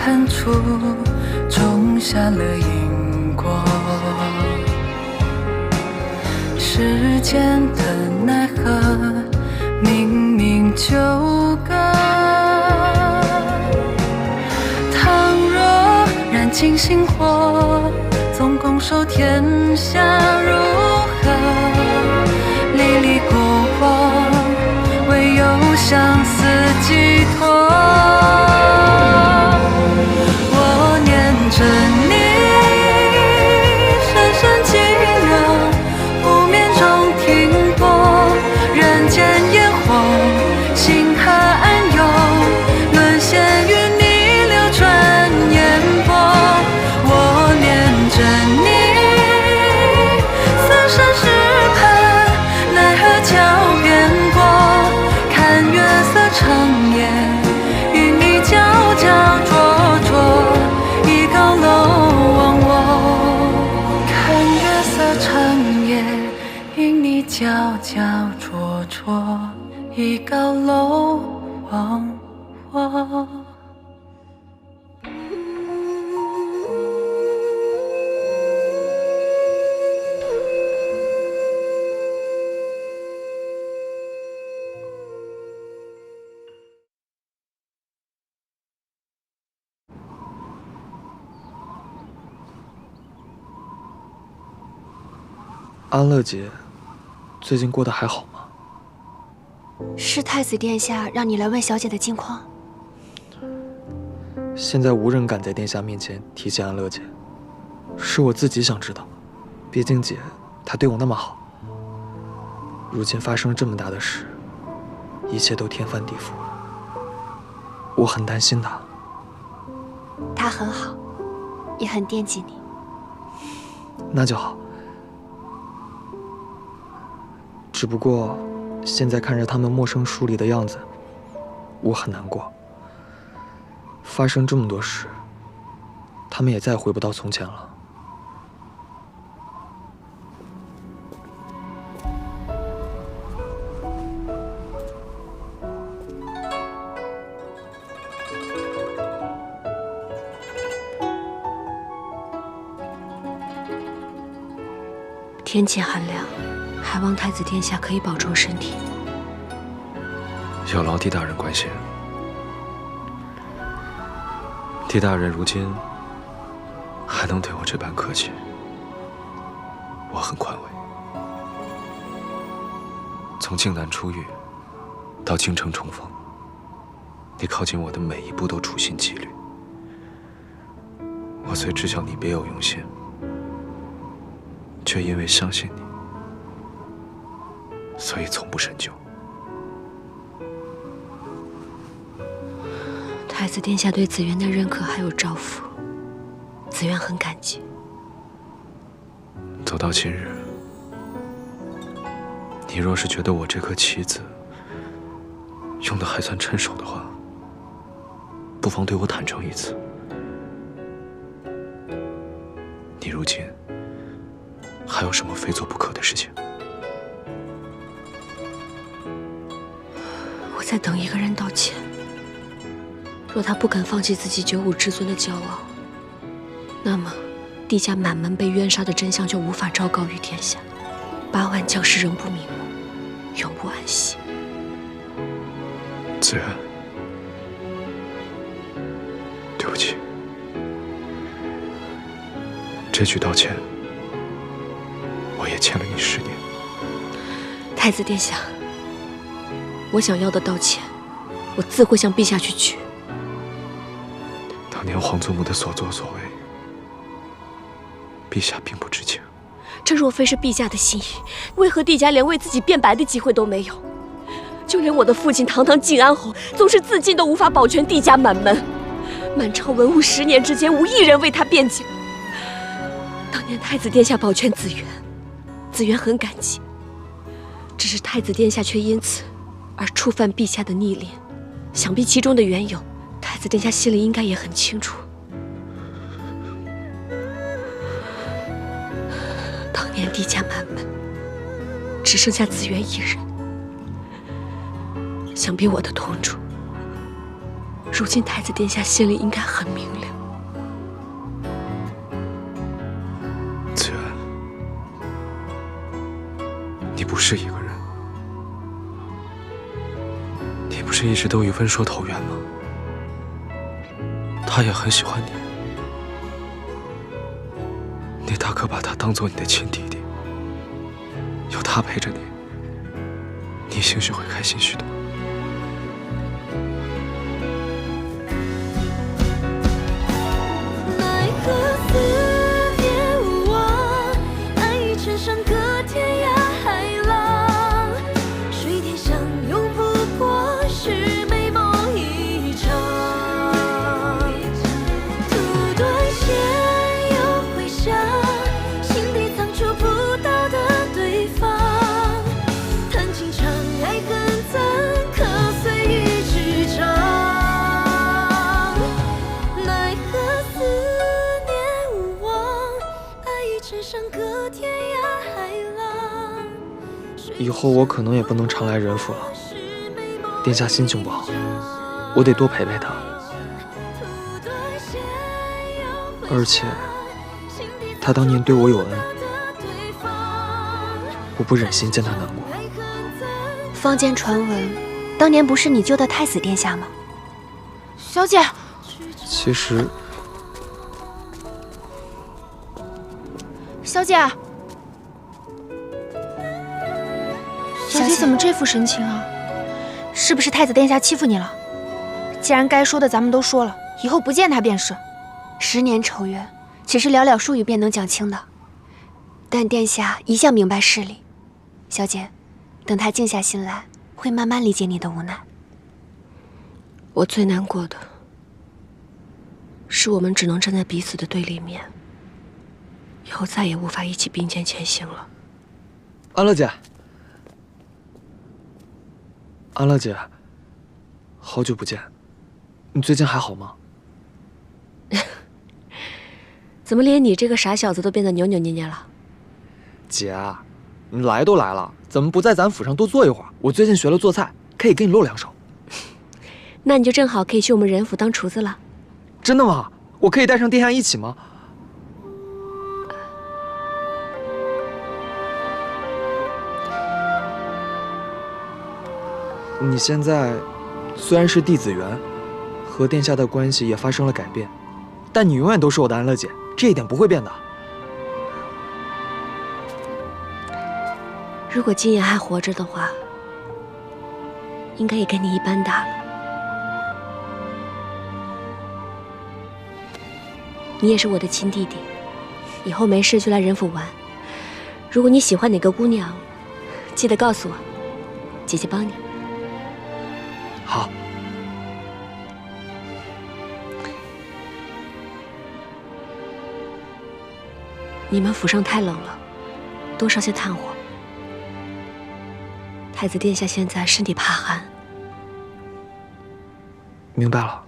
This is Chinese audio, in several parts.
痕处种下了因果。时间的奈何，冥冥纠葛。倘若燃尽星火，总拱手天下如何？历历过往，唯有相思寄托。我念着你，深深寂寥，不眠中停泊。人间烟火，星河暗涌，沦陷于逆流转烟波。我念着你，三生石畔，奈何桥边过。看月色长夜，与你皎皎灼灼，一高楼忘我。看月色长夜，与你皎皎灼灼，一高楼忘我。安乐姐，最近过得还好吗？是太子殿下让你来问小姐的近况。现在无人敢在殿下面前提起安乐姐，是我自己想知道。毕竟姐她对我那么好，如今发生了这么大的事，一切都天翻地覆，我很担心她。她很好，也很惦记你。那就好。只不过，现在看着他们陌生疏离的样子，我很难过。发生这么多事，他们也再回不到从前了。天气寒凉，还望太子殿下可以保重身体。有劳狄大人关心。狄大人如今还能对我这般客气，我很宽慰。从靖难出狱到京城重逢，你靠近我的每一步都处心积虑。我虽知晓你别有用心，却因为相信你，所以从不深究。太子殿下对紫渊的认可还有照拂，紫渊很感激。走到今日，你若是觉得我这颗棋子用得还算趁手的话，不妨对我坦诚一次。你如今还有什么非做不可的事情？我在等一个人道歉。若他不肯放弃自己95至尊的骄傲，那么帝家满门被冤杀的真相就无法昭告于天下，8万将士仍不瞑目，永不安息。紫渊，对不起，这句道歉，我也欠了你10年。太子殿下，我想要的道歉，我自会向陛下去取。当年皇祖母的所作所为，陛下并不知情。这若非是陛下的心意，为何帝家连为自己辩白的机会都没有？就连我的父亲堂堂靖安侯，纵是自尽都无法保全帝家满门。满朝文武10年之间，无一人为他辩解。当年太子殿下保全紫渊，紫渊很感激。只是太子殿下却因此而触犯陛下的逆鳞，想必其中的缘由，太子殿下心里应该也很清楚。当年帝家满门，只剩下紫渊一人，想必我的痛楚，如今太子殿下心里应该很明了。子渊，你不是一个人，你不是一直都与温硕投缘吗？他也很喜欢你，你大可把他当做你的亲弟弟，有他陪着你，你兴许会开心许多。奈何思念无望，爱已成山隔天涯海浪，水天相拥不过是美梦一场。途断线又回响，心底藏触不到的对方，谈情长爱恨怎可随意之长？奈何思念无望，爱已成山隔天涯海浪。以后我可能也不能常来仁府了。殿下心情不好，我得多陪陪他。而且，他当年对我有恩，我不忍心见他难过。坊间传闻，当年不是你救的太子殿下吗？小姐，其实，小姐，小姐怎么这副神情啊？是不是太子殿下欺负你了？既然该说的咱们都说了，以后不见他便是。10年仇怨，只是寥寥数语便能讲清的。但殿下一向明白事理，小姐，等他静下心来，会慢慢理解你的无奈。我最难过的是，我们只能站在彼此的对立面，以后再也无法一起并肩前行了。安乐姐，安乐姐，好久不见，你最近还好吗？怎么连你这个傻小子都变得扭扭捏捏了？姐，你来都来了，怎么不在咱府上多坐一会儿？我最近学了做菜，可以给你露2手。那你就正好可以去我们仁府当厨子了。真的吗？我可以带上殿下一起吗？你现在虽然是弟子缘，和殿下的关系也发生了改变，但你永远都是我的安乐姐，这一点不会变的。如果金妍还活着的话，应该也跟你一般大了。你也是我的亲弟弟，以后没事就来仁府玩。如果你喜欢哪个姑娘，记得告诉我，姐姐帮你。好。你们府上太冷了，多烧些炭火。太子殿下现在身体怕寒。明白了。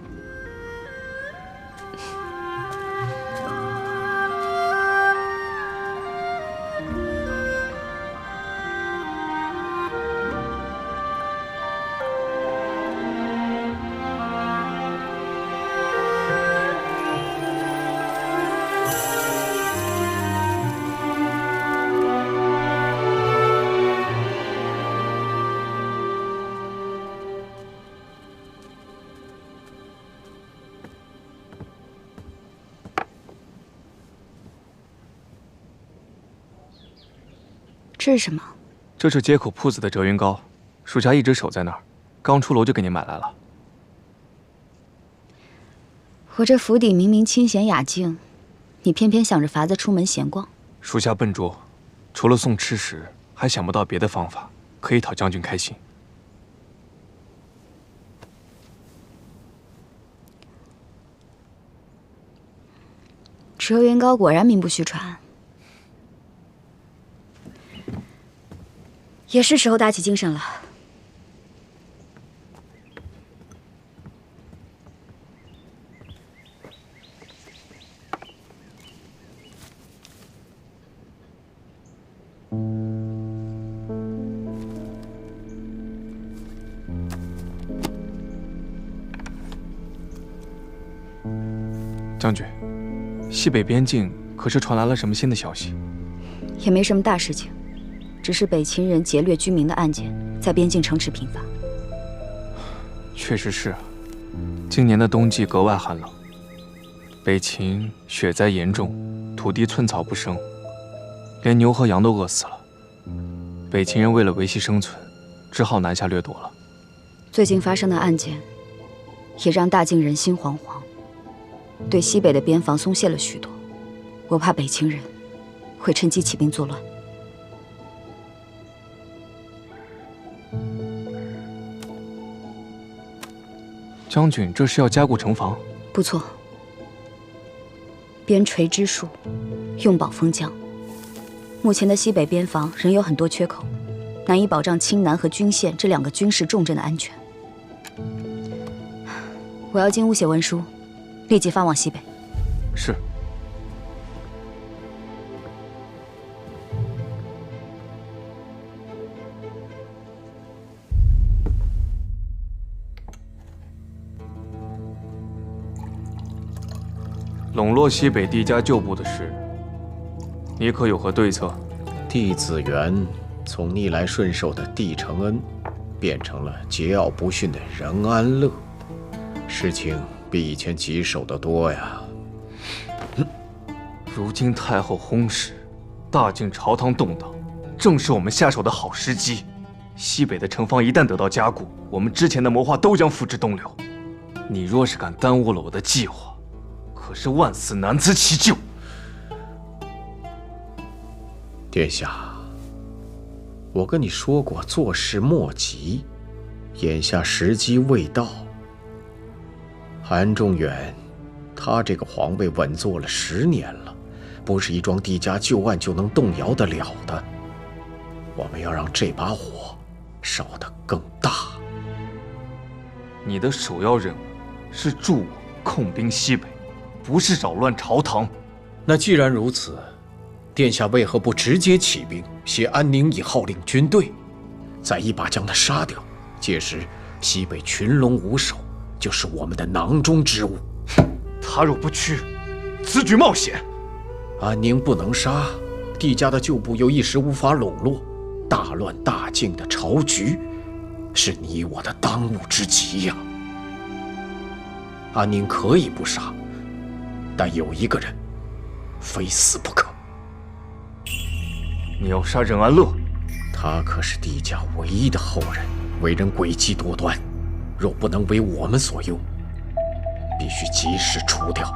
这是什么？这是街口铺子的折云膏，属下一直守在那儿，刚出楼就给你买来了。我这府邸明明清闲雅静，你偏偏想着法子出门闲逛。属下笨拙，除了送吃食，还想不到别的方法可以讨将军开心。折云膏果然名不虚传。也是时候打起精神了。将军，西北边境可是传来了什么新的消息？也没什么大事情，只是北秦人劫掠居民的案件在边境城池频发。确实是啊，今年的冬季格外寒冷，北秦雪灾严重，土地寸草不生，连牛和羊都饿死了。北秦人为了维系生存，只好南下掠夺了。最近发生的案件，也让大晋人心惶惶，对西北的边防松懈了许多。我怕北秦人会趁机起兵作乱。将军，这是要加固城防？不错，边陲之术，用宝封疆。目前的西北边防仍有很多缺口，难以保障青南和均县这2个军事重镇的安全。我要进屋写文书，立即发往西北。是。笼络西北帝家旧部的事，你可有何对策？帝子元从逆来顺受的帝承恩，变成了桀骜不驯的任安乐，事情比以前棘手得多呀。如今太后薨逝，大晋朝堂动荡，正是我们下手的好时机。西北的城防一旦得到加固，我们之前的谋划都将付之东流。你若是敢耽误了我的计划，可是万死难辞其咎。殿下，我跟你说过，做事莫急，眼下时机未到。韩仲远，他这个皇位稳坐了10年了，不是一桩帝家旧案就能动摇得了的。我们要让这把火烧得更大。你的首要任务是助我控兵西北，不是扰乱朝堂。那既然如此，殿下为何不直接起兵，携安宁以号令军队，再一把将他杀掉？届时西北群龙无首，就是我们的囊中之物。他若不屈，此举冒险。安宁不能杀，帝家的旧部又一时无法笼络，大乱大晋的朝局，是你我的当务之急呀。安宁可以不杀，但有一个人非死不可。你要杀任安乐？他可是帝家唯一的后人，为人诡计多端，若不能为我们所用，必须及时除掉，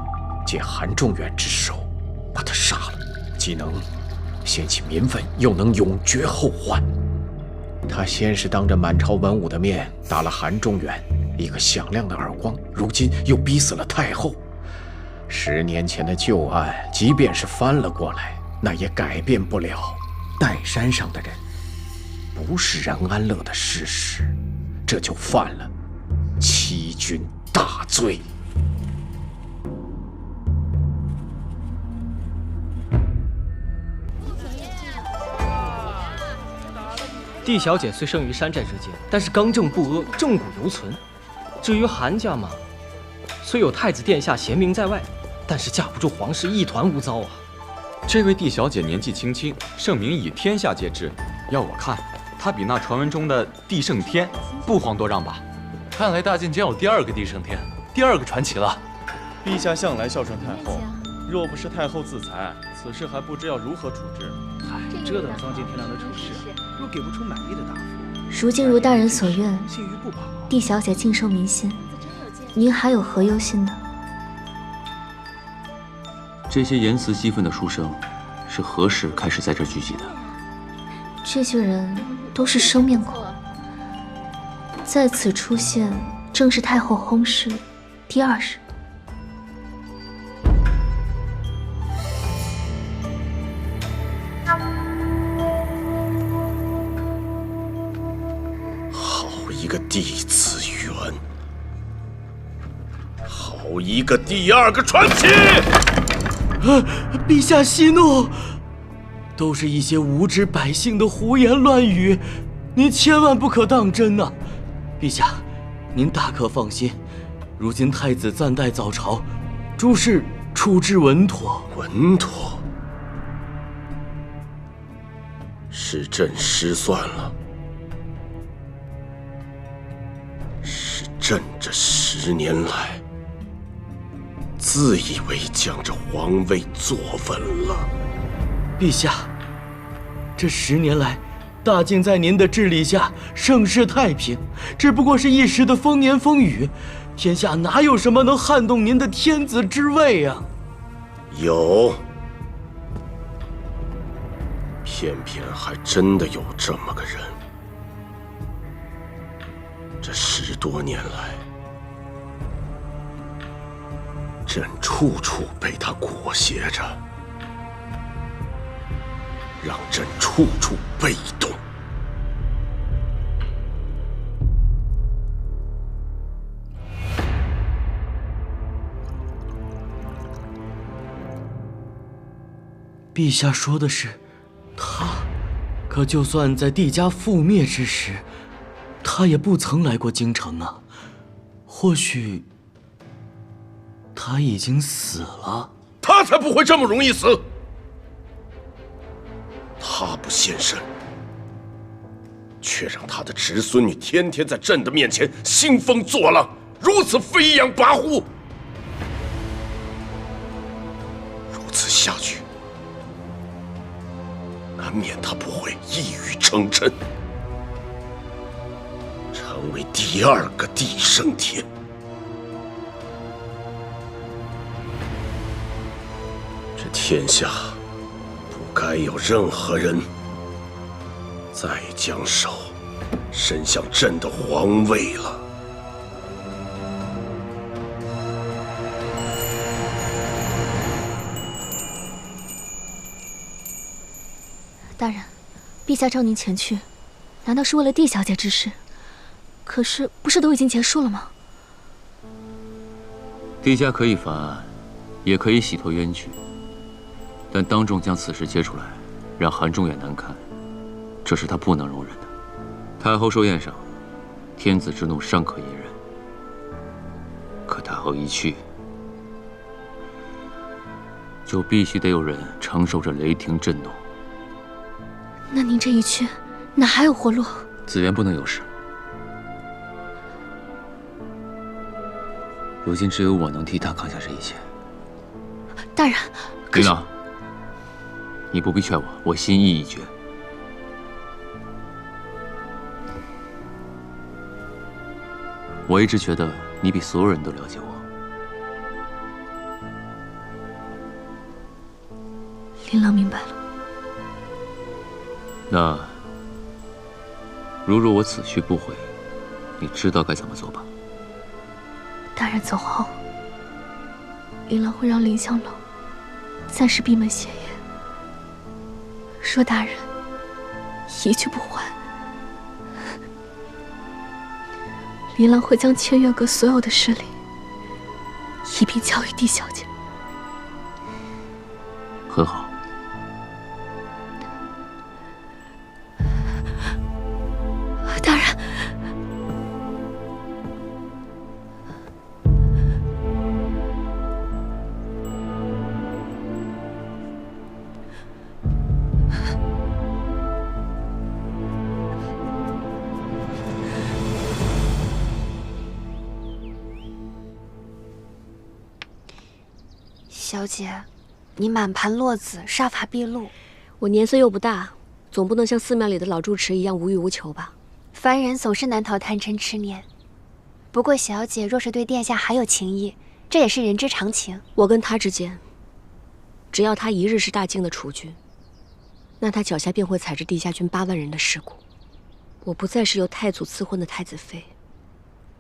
借韩仲远之手把他杀了，既能掀起民愤，又能永绝后患。他先是当着满朝文武的面打了韩仲远一个响亮的耳光，如今又逼死了太后。10年前的旧案，即便是翻了过来，那也改变不了岱山上的人不是任安乐的事实，这就犯了欺君大罪。帝小姐虽生于山寨之间，但是刚正不阿，正骨犹存。至于韩家嘛，虽有太子殿下贤明在外，但是架不住皇室一团污糟啊。这位帝小姐年纪轻轻，盛名已天下皆知。要我看，她比那传闻中的帝圣天不遑多让吧。看来大晋将有第2个帝圣天，第2个传奇了。陛下向来孝顺太后，若不是太后自裁，此事还不知要如何处置。嗨，这等丧尽天良的丑事，若给不出满意的答复，如今如大人所愿，信誉不保。帝小姐尽收民心，您还有何忧心的？这些言辞激愤的书生，是何时开始在这聚集的？这些人都是生面孔，在此出现，正是太后薨逝第2日。好一个帝子元，好一个第2个传奇！陛下息怒，都是一些无知百姓的胡言乱语，您千万不可当真呐！陛下，您大可放心，如今太子暂代早朝，诸事处置稳妥。稳妥？是朕失算了。是朕这10年来，自以为将这皇位坐稳了。陛下，这10年来，大晋在您的治理下盛世太平，只不过是一时的风言风语，天下哪有什么能撼动您的天子之位啊？有，偏偏还真的有这么个人。这10多年来，朕处处被他裹挟着，让朕处处被动。陛下说的是他，可就算在帝家覆灭之时，他也不曾来过京城啊。或许他已经死了。他才不会这么容易死。他不现身，却让他的侄孙女天天在朕的面前兴风作浪，如此飞扬跋扈。如此下去，难免他不会一语成谶，成为第2个帝圣天。这天下不该有任何人再将手伸向朕的皇位了。大人，陛下召您前去，难道是为了帝小姐之事？可是不是都已经结束了吗？帝家可以翻案，也可以洗脱冤屈，但当众将此事揭出来，让韩仲远难堪，这是他不能容忍的。太后寿宴上，天子之怒尚可隐忍，可太后一去，就必须得有人承受着雷霆震怒。那您这一去，哪还有活路？紫渊不能有事。如今只有我能替他扛下这一切。大人，琳琅，你不必劝我，我心意已决。我一直觉得你比所有人都了解我。琳琅明白了。那，如若我此去不回，你知道该怎么做吧？大人走后，琳琅会让凌香楼暂时闭门谢业。若大人一去不还，琳琅会将千月阁所有的势力一并交予帝小姐。很好。大人，小姐，你满盘落子，杀伐毕露。我年岁又不大，总不能像寺庙里的老住持一样无欲无求吧？凡人总是难逃贪嗔痴念，不过小姐若是对殿下还有情意，这也是人之常情。我跟他之间，只要他一日是大晋的储君，那他脚下便会踩着帝家军8万人的尸骨。我不再是由太祖赐婚的太子妃，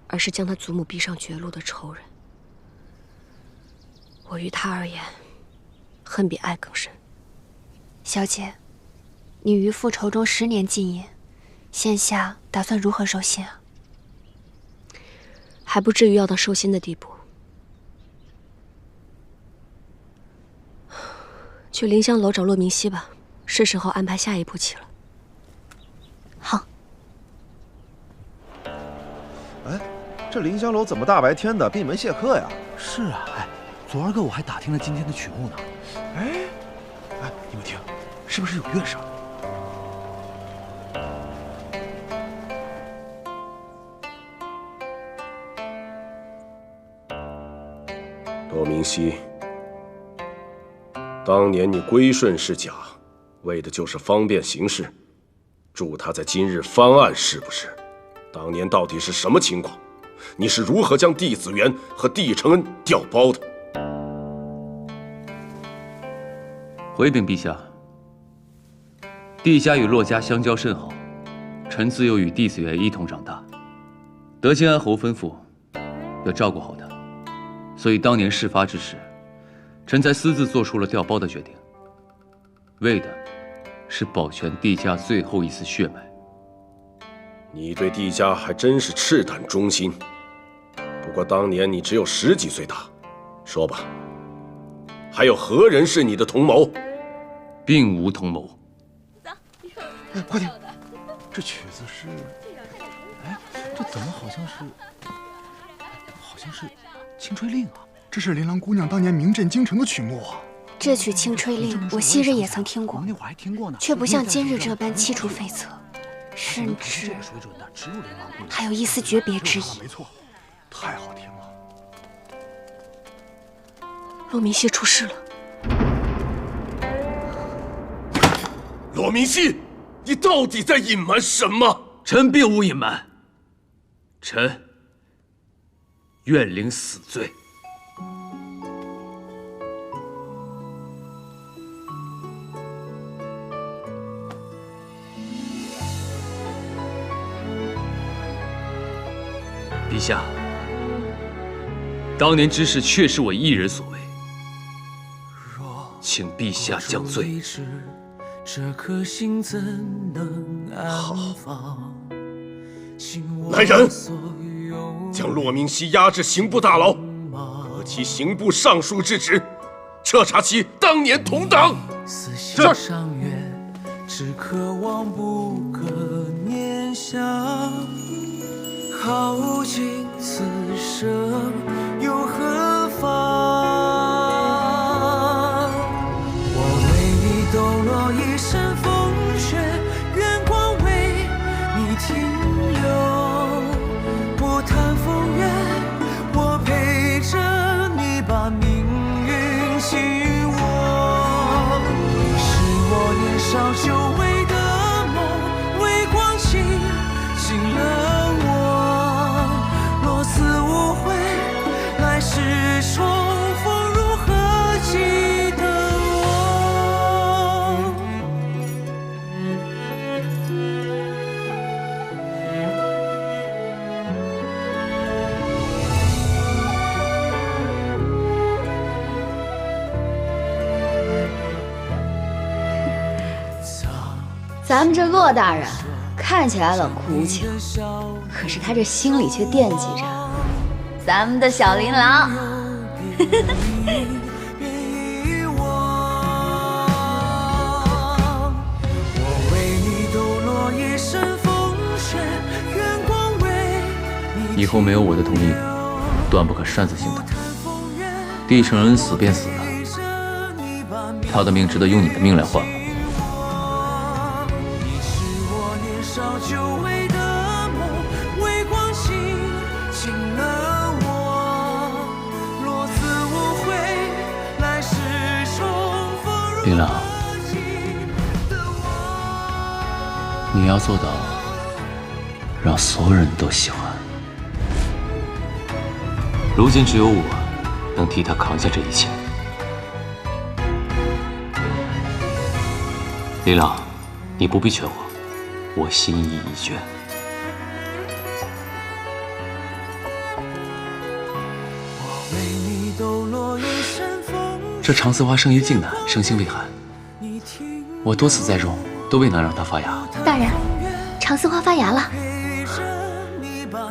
而是将他祖母逼上绝路的仇人。我于他而言，恨比爱更深。小姐，你于复仇中10年禁饮，现下打算如何收心啊？还不至于要到收心的地步。去凌香楼找骆明熙吧，是时候安排下一步棋了。好。哎，这凌香楼怎么大白天的闭门谢客呀？是啊，哎，昨儿个我还打听了今天的曲目呢。哎，你们听，是不是有乐声？骆明熙，当年你归顺是假，为的就是方便行事，助他在今日翻案，是不是？当年到底是什么情况？你是如何将帝子元和帝承恩调包的？回禀陛下，帝家与骆家相交甚好，臣自幼与帝子元一同长大，得晋安侯吩咐，要照顾好他，所以当年事发之时，臣才私自做出了调包的决定，为的是保全帝家最后一丝血脉。你对帝家还真是赤胆忠心。不过当年你只有10几岁大，说吧，还有何人是你的同谋？并无同谋。哎，快听，这曲子是……哎，这怎么好像是《清吹令》啊？这是琳琅姑娘当年名震京城的曲目啊。这曲《清吹令》，我昔日也曾听过，却不像今日这般凄楚悱恻，甚至还有一丝诀别之意。没错，太好听了。骆明熙出事了。骆明熙，你到底在隐瞒什么？臣并无隐瞒，臣愿领死罪。陛下，当年之事确是我一人所为，请陛下降罪。这颗心怎能安放？来人，将骆明熙押至刑部大牢，革其刑部尚书之职，彻查其当年同党。是。只渴望不可念想，耗尽此生又何妨？抖落一身风雪，愿光为你停留。不谈风月，我陪着你把命运紧握。是我年少久违的梦，为光景尽了我。若此无悔，来世重逢如何记得？咱们这骆大人看起来冷酷无情，可是他这心里却惦记着咱们的小琳琅。以后没有我的同意，断不可擅自行动。帝承恩死便死了，他的命值得用你的命来换吗？琳琅，你要做到让所有人都喜欢。如今只有我能替他扛下这一切。琳琅，你不必劝我，我心意已决。这长丝花生于境南，生性微寒，我多次栽种，都未能让它发芽。大人，长丝花发芽了。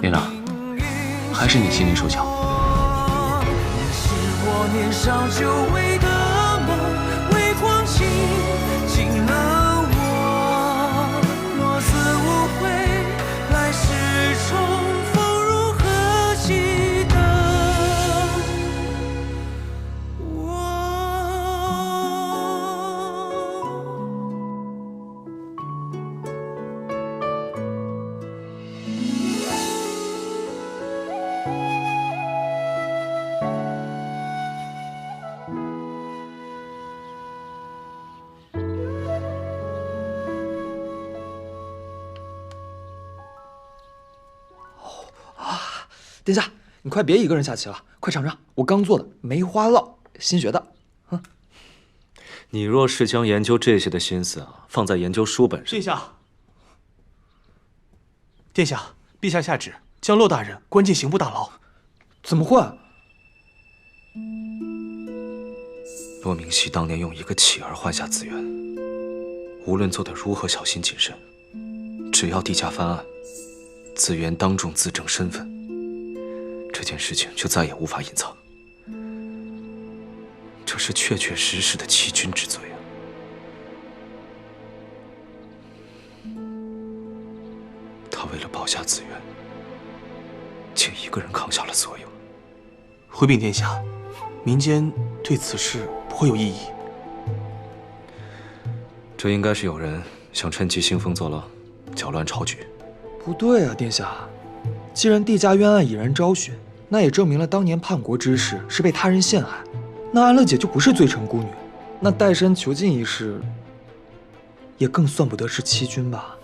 琳琅，还是你心灵手巧。年少久违的梦，为光景尽了我。若此无悔，来世重逢如何记得？殿下，你快别一个人下棋了，快尝尝我刚做的梅花烙，新学的。你若是将研究这些的心思放在研究书本上，殿下，殿下，陛下下旨将骆大人关进刑部大牢。怎么会？骆明熙当年用一个棋儿换下紫渊，无论做得如何小心谨慎，只要帝家翻案，紫渊当众自证身份，这件事情就再也无法隐藏。这是确确实实的欺君之罪啊！他为了保下紫渊，竟一个人扛下了所有。回禀殿下，民间对此事不会有异议。这应该是有人想趁机兴风作浪，搅乱朝局。不对啊，殿下，既然帝家冤案已然昭雪，那也证明了当年叛国之事是被他人陷害。那安乐姐就不是罪臣孤女，那代身囚禁一事，也更算不得是欺君吧？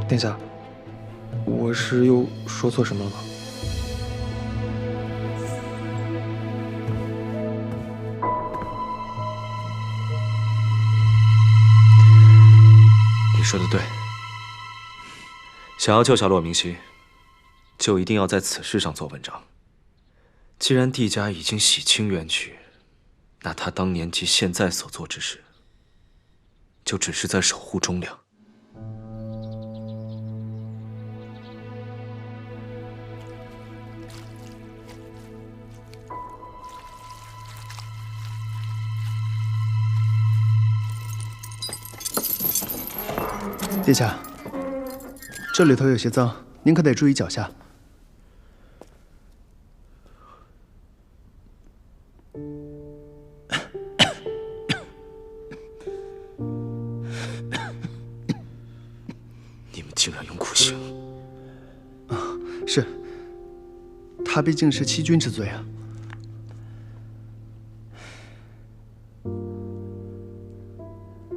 殿下，我是又说错什么了吗？你说的对，想要救下骆明熙，就一定要在此事上做文章。既然帝家已经洗清冤屈，那他当年及现在所做之事，就只是在守护忠良。殿下，这里头有些脏，您可得注意脚下。你们竟然用酷刑！是，他毕竟是欺君之罪啊。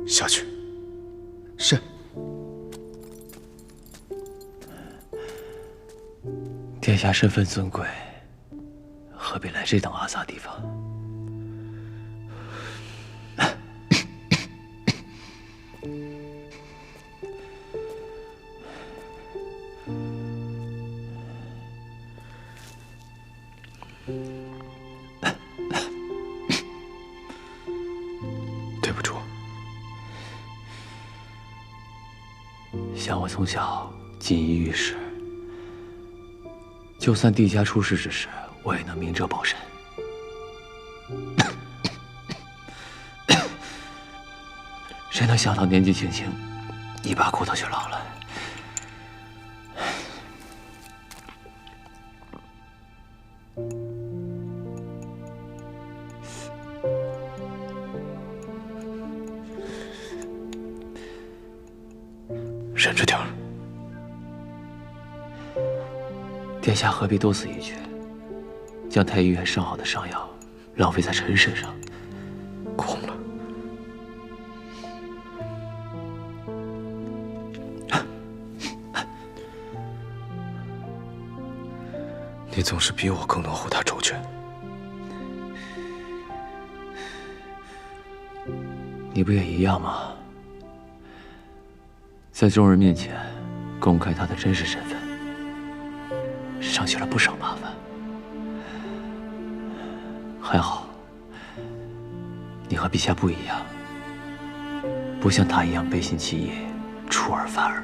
下去。是。殿下身份尊贵，何必来这等阿萨地方？对不住。想我从小锦衣玉食，就算帝家出事之时，我也能明哲保身。谁能想到年纪轻轻，一把骨头就老了？忍着点儿。殿下何必多此一举，将太医院上好的伤药浪费在臣身上？空了。你总是比我更能护他周全。你不也一样吗？在众人面前公开他的真实身份，省去了不少麻烦。还好，你和陛下不一样，不像他一样背信弃义、出尔反尔。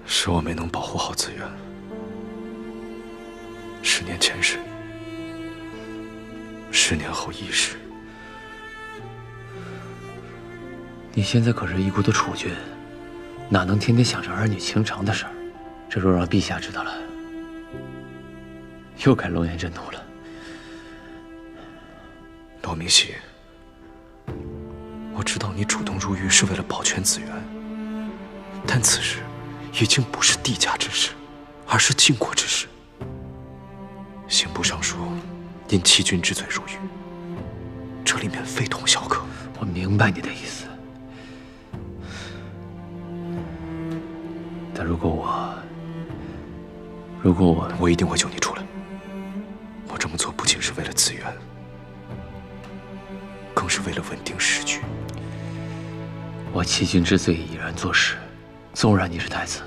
是我没能保护好紫渊。10年前事，10年后亦是。你现在可是一国的储君，哪能天天想着儿女情长的事儿？这若让陛下知道了，又该龙颜震怒了。骆明熙，我知道你主动入狱是为了保全紫渊，但此事已经不是帝家之事，而是晋国之事。刑部尚书因欺君之罪入狱，这里面非同小可。我明白你的意思，但但如果我一定会救你出来。我这么做不仅是为了资源，更是为了稳定时局。我欺君之罪已然坐实，纵然你是太子，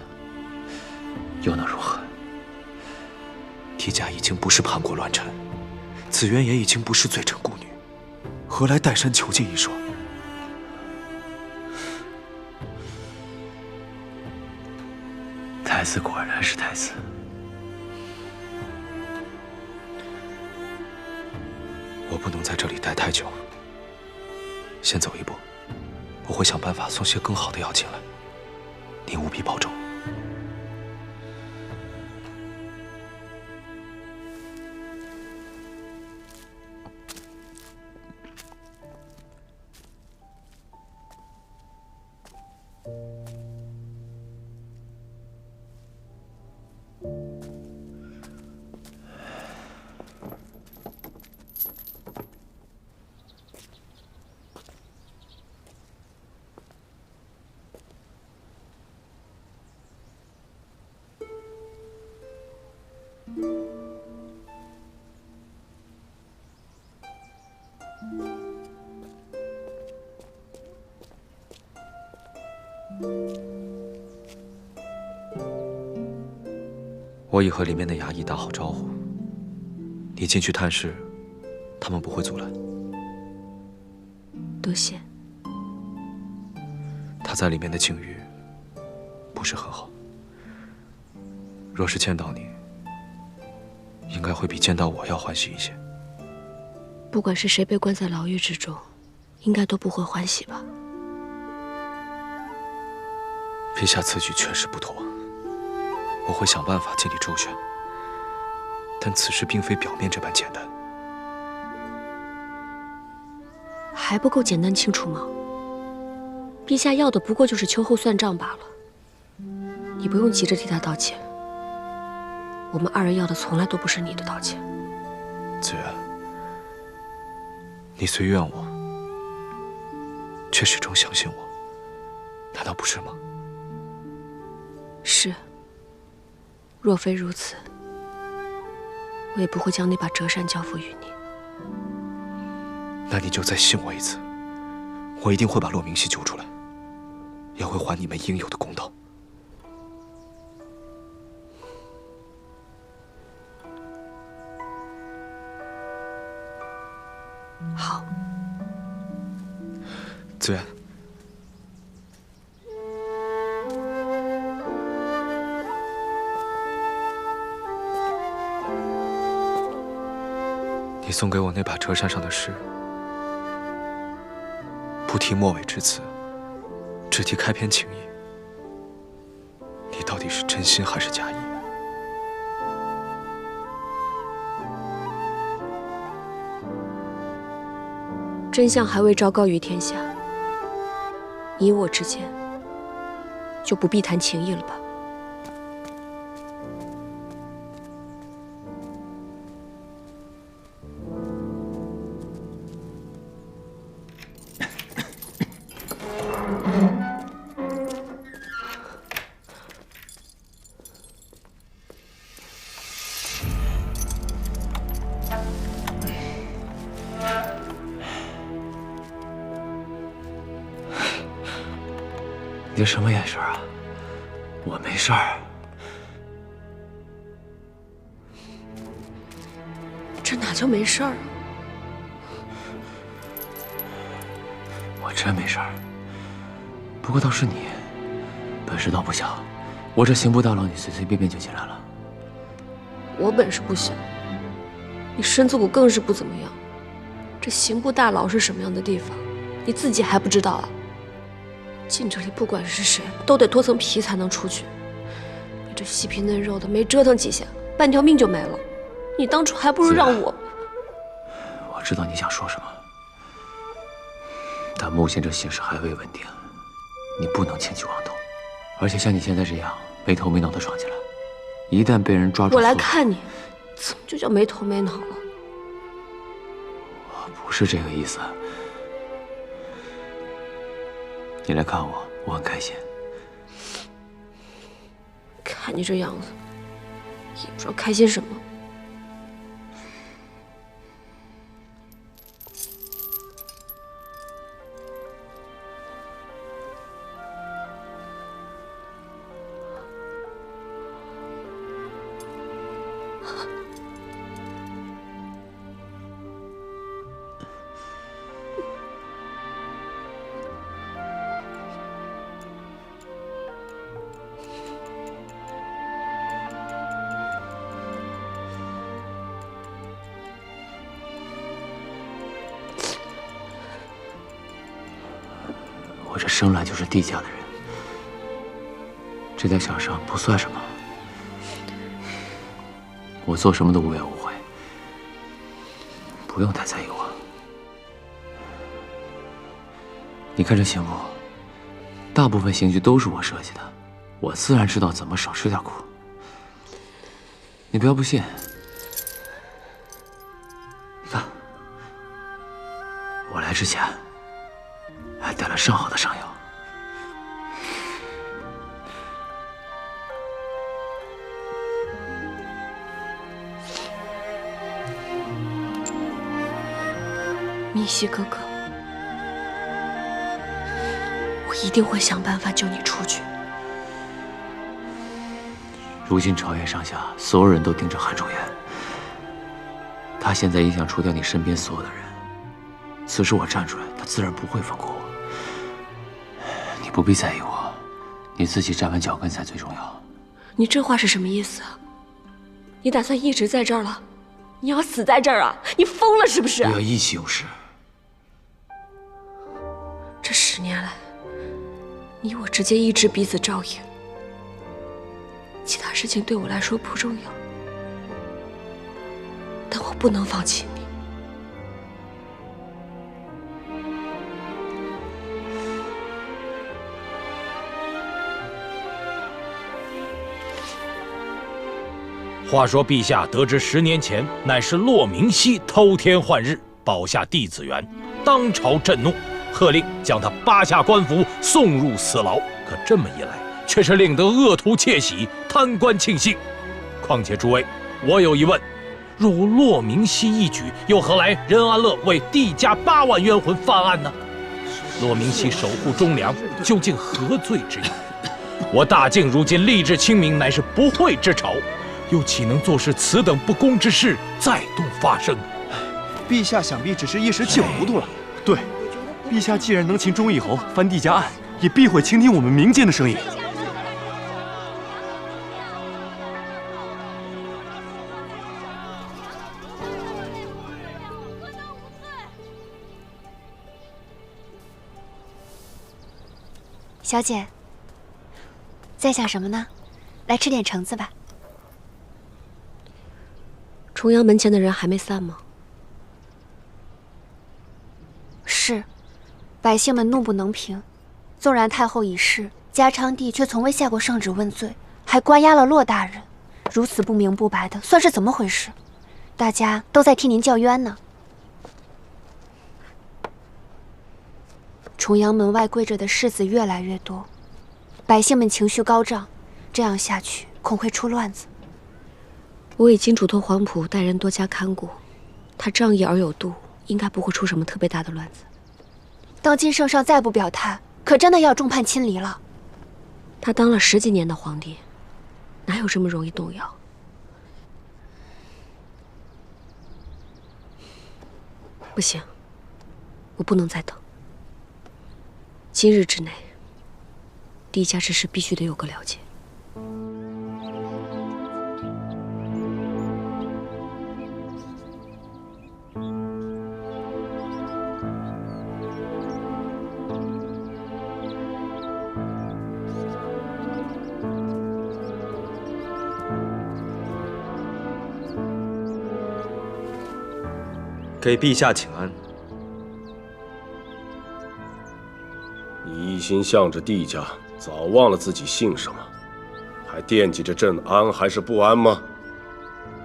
又能如何？帝家已经不是叛国乱臣，紫渊也已经不是罪臣孤女，何来岱山囚禁一说？太子果然是太子。我不能在这里待太久，先走一步。我会想办法送些更好的药进来，您务必保重。我已和里面的衙役打好招呼，你进去探视，他们不会阻拦。多谢。他在里面的境遇不是很好，若是见到你，应该会比见到我要欢喜一些。不管是谁被关在牢狱之中，应该都不会欢喜吧？陛下此举确实不妥，我会想办法尽力周旋，但此事并非表面这般简单。还不够简单清楚吗？陛下要的不过就是秋后算账罢了。你不用急着替他道歉，我们二人要的从来都不是你的道歉。紫渊，你虽怨我，却始终相信我，难道不是吗？是。若非如此，我也不会将那把折扇交付于你。那你就再信我一次，我一定会把骆明熙救出来，也会还你们应有的公道。好。紫渊，你送给我那把折扇上的诗，不提末尾之词，只提开篇情意，你到底是真心还是假意？真相还未昭告于天下，你我之间就不必谈情义了吧？你这什么眼神啊？我没事儿。这哪叫没事儿啊？我真没事儿。不过倒是你，本事倒不小。我这刑部大牢，你随随便便就进来了。我本事不小，你身子骨更是不怎么样。这刑部大牢是什么样的地方，你自己还不知道啊？进这里不管是谁，都得脱层皮才能出去。你这细皮嫩肉的，没折腾几下，半条命就没了。你当初还不如让我……我知道你想说什么，但目前这形势还未稳定，你不能轻举妄动。而且像你现在这样没头没脑的闯进来，一旦被人抓住，我来看你，怎么就叫没头没脑了？我不是这个意思。你来看我，我很开心。看你这样子，也不知道开心什么。我这生来就是帝家的人，这点小伤不算什么。我做什么都无怨无悔，不用太在意我。你看这刑部，大部分刑具都是我设计的，我自然知道怎么少吃点苦。你不要不信，你看，我来之前还带了上好的上药。明熙哥哥，我一定会想办法救你出去。如今朝野上下所有人都盯着韩仲元，他现在也想除掉你身边所有的人。此时我站出来，他自然不会放过我。你不必在意我，你自己站稳脚跟才最重要。你这话是什么意思啊？你打算一直在这儿了？你要死在这儿啊？你疯了是不是？不要意气用事。这10年来，你我之间一直彼此照应，其他事情对我来说不重要，但我不能放弃你。话说陛下得知10年前乃是骆明熙偷天换日保下帝子元，当朝震怒，喝令将他扒下官服送入死牢。可这么一来，却是令得恶徒窃喜，贪官庆幸。况且诸位，我有疑问：若无骆明熙一举，又何来任安乐为帝家8万冤魂翻案呢？骆明熙守护忠良，究竟何罪之有？我大靖如今立志清明，乃是不讳之朝，又岂能坐视此等不公之事再度发生？陛下想必只是一时气糊涂了。对，陛下既然能擒忠义侯，翻帝家案，也必会倾听我们民间的声音。小姐，在想什么呢？来吃点橙子吧。重阳门前的人还没散吗？是，百姓们怒不能平。纵然太后已逝，嘉昌帝却从未下过圣旨问罪，还关押了骆大人，如此不明不白的，算是怎么回事？大家都在替您叫冤呢。重阳门外跪着的士子越来越多，百姓们情绪高涨，这样下去恐会出乱子。我已经嘱托黄埔带人多加看顾，他仗义而有度，应该不会出什么特别大的乱子。当今圣上再不表态，可真的要众叛亲离了。他当了10几年的皇帝，哪有这么容易动摇？不行，我不能再等。今日之内，帝家之事必须得有个了解。给陛下请安。你一心向着帝家，早忘了自己姓什么，还惦记着朕安还是不安吗？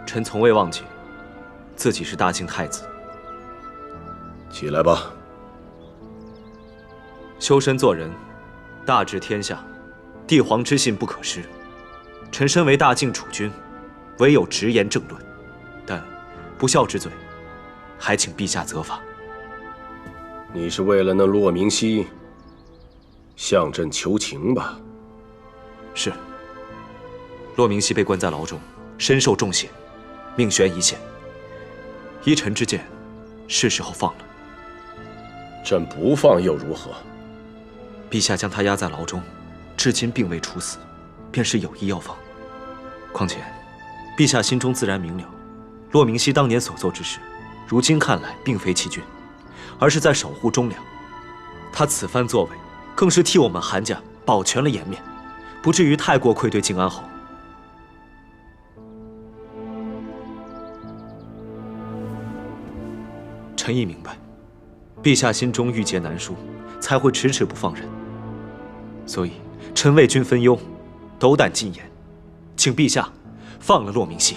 臣从未忘记，自己是大清太子。起来吧。修身做人，大治天下，帝皇之信不可失。臣身为大晋储君，唯有直言正论，但不孝之罪，还请陛下责罚。你是为了那骆明熙向朕求情吧？是。骆明熙被关在牢中，身受重刑，命悬一线。依臣之见，是时候放了。朕不放又如何？陛下将他押在牢中，至今并未处死，便是有意要放。况且，陛下心中自然明了，骆明熙当年所做之事，如今看来并非欺君，而是在守护忠良。他此番作为，更是替我们韩家保全了颜面，不至于太过愧对靖安侯。臣亦明白，陛下心中郁结难舒，才会迟迟不放人。所以，臣为君分忧，斗胆进言，请陛下放了骆明熙。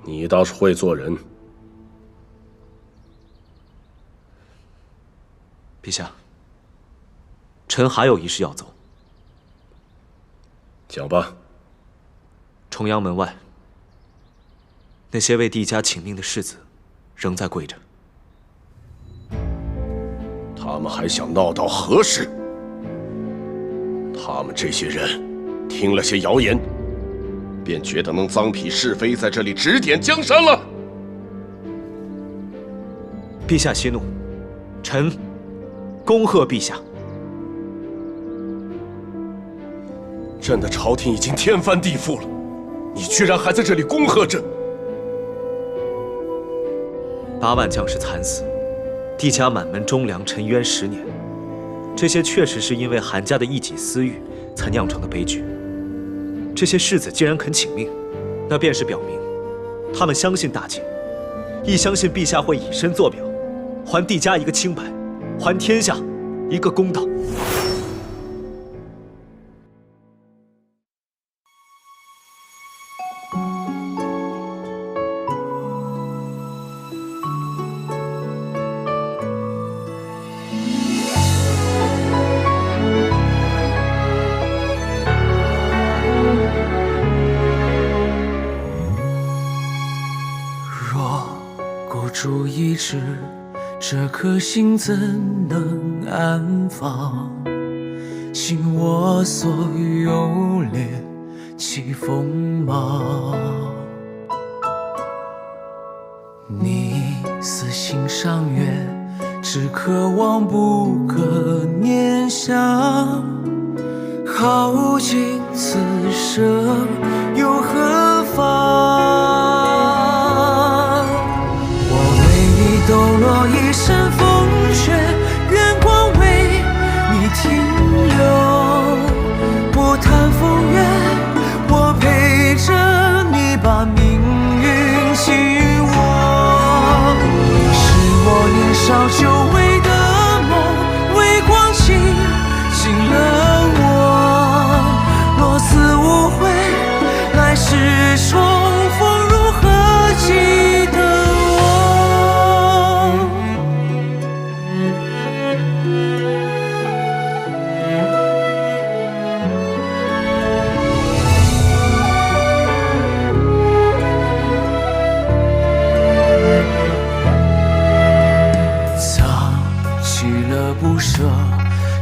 你倒是会做人。陛下，臣还有一事要奏。讲吧。重阳门外，那些为帝家请命的世子，仍在跪着。他们还想闹到何时？他们这些人听了些谣言，便觉得能臧否是非，在这里指点江山了。陛下息怒，臣恭贺陛下。朕的朝廷已经天翻地覆了，你居然还在这里恭贺朕？8万将士惨死，帝家满门忠良沉冤10年，这些确实是因为韩家的一己私欲才酿成的悲剧。这些世子既然肯请命，那便是表明他们相信大晋，亦相信陛下会以身作表，还帝家一个清白，还天下一个公道。主一掷，这颗心怎能安放？倾我所有，猎起锋芒。你似心上月，只渴望不可念想。耗尽此生，又何妨？抖落一身风雪，愿光为你停留。不谈风月，我陪着你把命运紧握。是我年少久违的梦，微光倾了我。若此无悔，来世重逢，如何记得？不舍，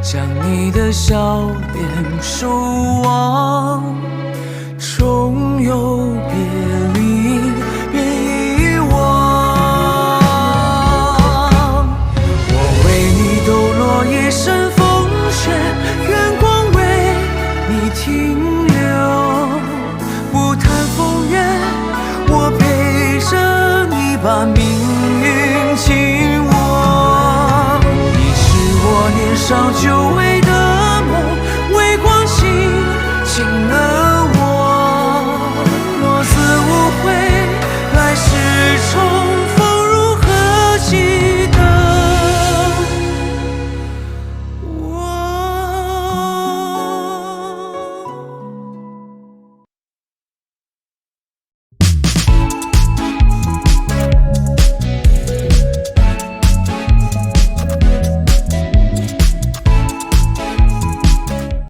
将你的笑脸守望，终有别离，别遗忘。我为你抖落一身风雪，愿光为你停留。不谈风月，我陪着你把命